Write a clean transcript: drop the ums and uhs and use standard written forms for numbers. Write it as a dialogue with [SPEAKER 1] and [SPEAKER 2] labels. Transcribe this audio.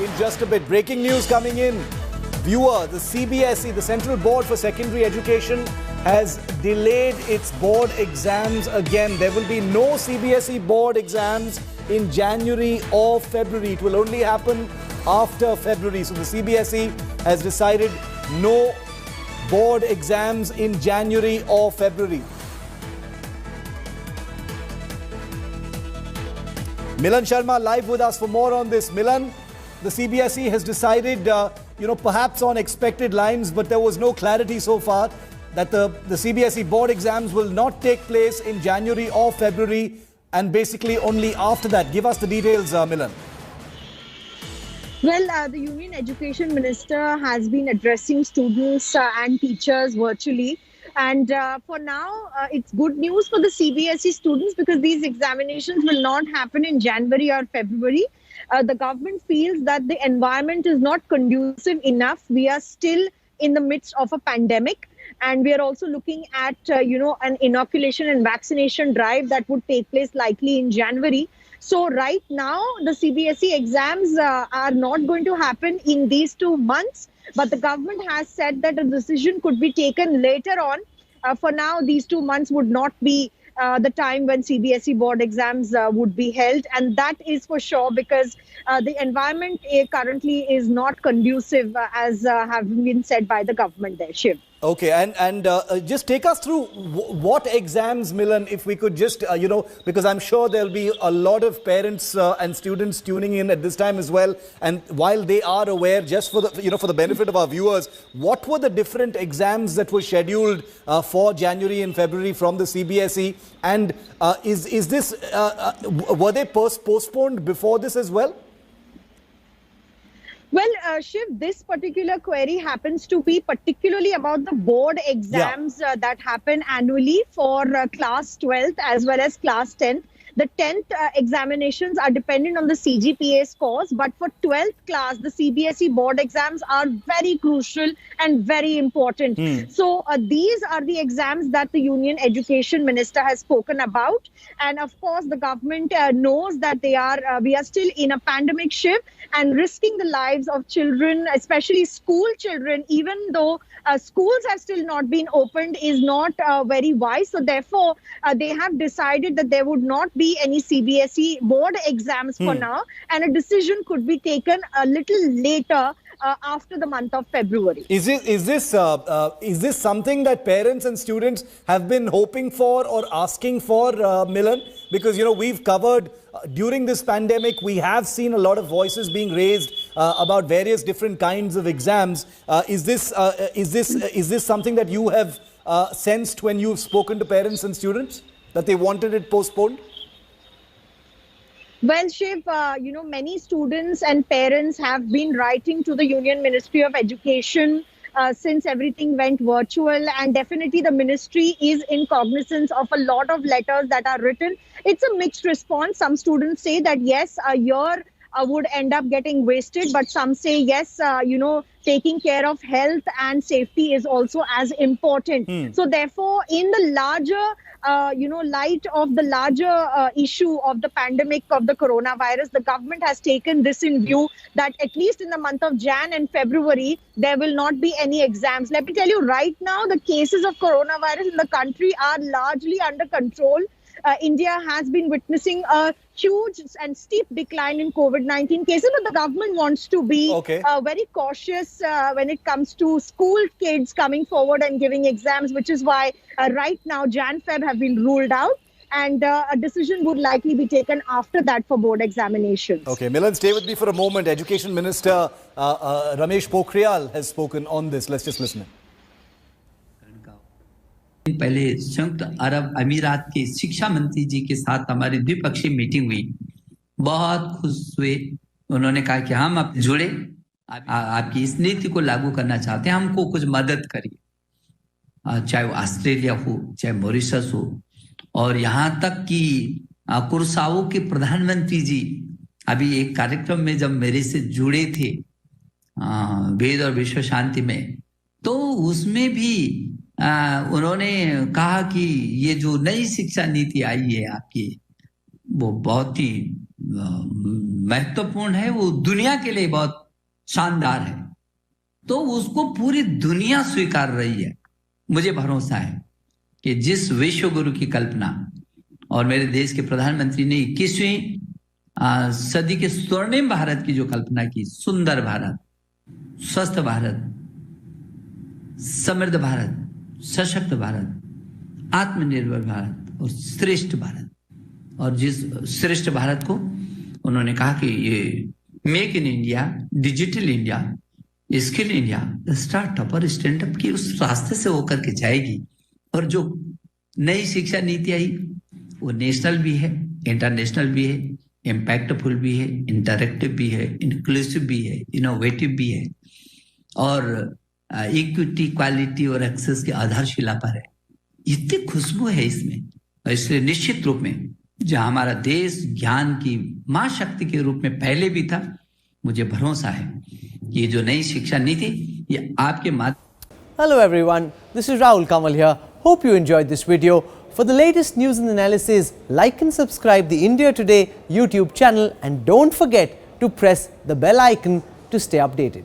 [SPEAKER 1] in just a bit. Breaking news coming in. Viewer, the CBSE, the Central Board for Secondary Education, has delayed its board exams again. There will be no CBSE board exams in January or February. It will only happen after February. So the CBSE has decided no board exams in January or February. Milan Sharma live with us for more on this. Milan, the CBSE has decided, perhaps on expected lines, but there was no clarity so far that the CBSE board exams will not take place in January or February and basically only after that. Give us the details, Milan.
[SPEAKER 2] Well, the Union Education Minister has been addressing students and teachers virtually. And for now, it's good news for the CBSE students because these examinations will not happen in January or February. The government feels that the environment is not conducive enough. We are still in the midst of a pandemic. And we are also looking at, an inoculation and vaccination drive that would take place likely in January. So right now, the CBSE exams are not going to happen in these 2 months. But the government has said that a decision could be taken later on. For now, these 2 months would not be the time when CBSE board exams would be held. And that is for sure because the environment currently is not conducive as have been said by the government there, Shiv.
[SPEAKER 1] Okay, and just take us through what exams, Milan, if we could just, because I'm sure there'll be a lot of parents and students tuning in at this time as well. And while they are aware, just for the, for the benefit of our viewers, what were the different exams that were scheduled for January and February from the CBSE? And is this, were they postponed before this as well?
[SPEAKER 2] Well, Shiv, this particular query happens to be particularly about the board exams that happen annually for class 12th as well as class 10th. The 10th examinations are dependent on the CGPA scores, but for 12th class, the CBSE board exams are very crucial and very important. So these are the exams that the Union Education Minister has spoken about. And of course, the government knows that we are still in a pandemic shift and risking the lives of children, especially school children, even though schools have still not been opened, is not very wise. So therefore, they have decided that there would not be any CBSE board exams for now, and a decision could be taken a little later after the month of February.
[SPEAKER 1] Is this something that parents and students have been hoping for or asking for, Milan? Because we've covered during this pandemic, we have seen a lot of voices being raised about various different kinds of exams. Is this something that you have sensed when you've spoken to parents and students, that they wanted it postponed?
[SPEAKER 2] Well, Shiv, many students and parents have been writing to the Union Ministry of Education since everything went virtual, and definitely the ministry is in cognizance of a lot of letters that are written. It's a mixed response. Some students say that yes, a year would end up getting wasted, but some say yes, taking care of health and safety is also as important. So therefore, in the larger light of the larger issue of the pandemic of the coronavirus, the government has taken this in view that at least in the month of Jan and February, there will not be any exams. Let me tell you right now, the cases of coronavirus in the country are largely under control. India has been witnessing a huge and steep decline in COVID-19 cases, but the government wants to be very cautious when it comes to school kids coming forward and giving exams, which is why right now Jan-Feb have been ruled out, and a decision would likely be taken after that for board examinations.
[SPEAKER 1] Okay, Milan, stay with me for a moment. Education Minister Ramesh Pokhriyal has spoken on this. Let's just listen.
[SPEAKER 3] पहले संयुक्त अरब अमीरात के शिक्षा मंत्री जी के साथ हमारी द्विपक्षीय मीटिंग हुई, बहुत खुश हुए। उन्होंने कहा कि हम अब जुड़े, आपकी इस नीति को लागू करना चाहते हैं, हमको कुछ मदद करिए, चाहे वो ऑस्ट्रेलिया हो, चाहे मॉरिशस हो, और यहाँ तक कि कुरसाओ के प्रधानमंत्री जी अभी एक कार्यक्रम में जब मेरे से जुड़े थे वेद और विश्व शांति में, तो उसमें भी उन्होंने कहा कि ये जो नई शिक्षा नीति आई है आपकी, वो बहुत ही महत्वपूर्ण है, वो दुनिया के लिए बहुत शानदार है, तो उसको पूरी दुनिया स्वीकार रही है। मुझे भरोसा है कि जिस विश्व गुरु की कल्पना और मेरे देश के प्रधानमंत्री ने 21वीं सदी के स्वर्णिम भारत की जो कल्पना की, सुंदर भारत, स्वस्थ भारत, समृद्ध भारत, सशक्त भारत, आत्मनिर्भर भारत और श्रेष्ठ भारत, और जिस श्रेष्ठ भारत को उन्होंने कहा कि ये make in India, digital India, skill India, startup और स्टैंडअप की उस रास्ते से होकर के जाएगी। और जो नई शिक्षा नीति आई वो नेशनल भी है, इंटरनेशनल भी है, इम्पैक्टफुल भी है, इंटरैक्टिव भी है, इंक्लूसिव भी है, इनोवेटिव भी है, और इक्विटी, क्वालिटी और एक्सेस की आधारशिला पर है। इतनी खुशबू है इसमें, और इसलिए निश्चित रूप में जहां हमारा देश ज्ञान की महाशक्ति के रूप में पहले भी था, मुझे भरोसा है कि ये जो नई शिक्षा नीति ये आपके
[SPEAKER 4] Hello everyone, this is Rahul Kamal here. Hope you enjoyed this video. For the latest news and analysis, like and subscribe the India Today YouTube channel, and don't forget to press the bell icon to stay updated.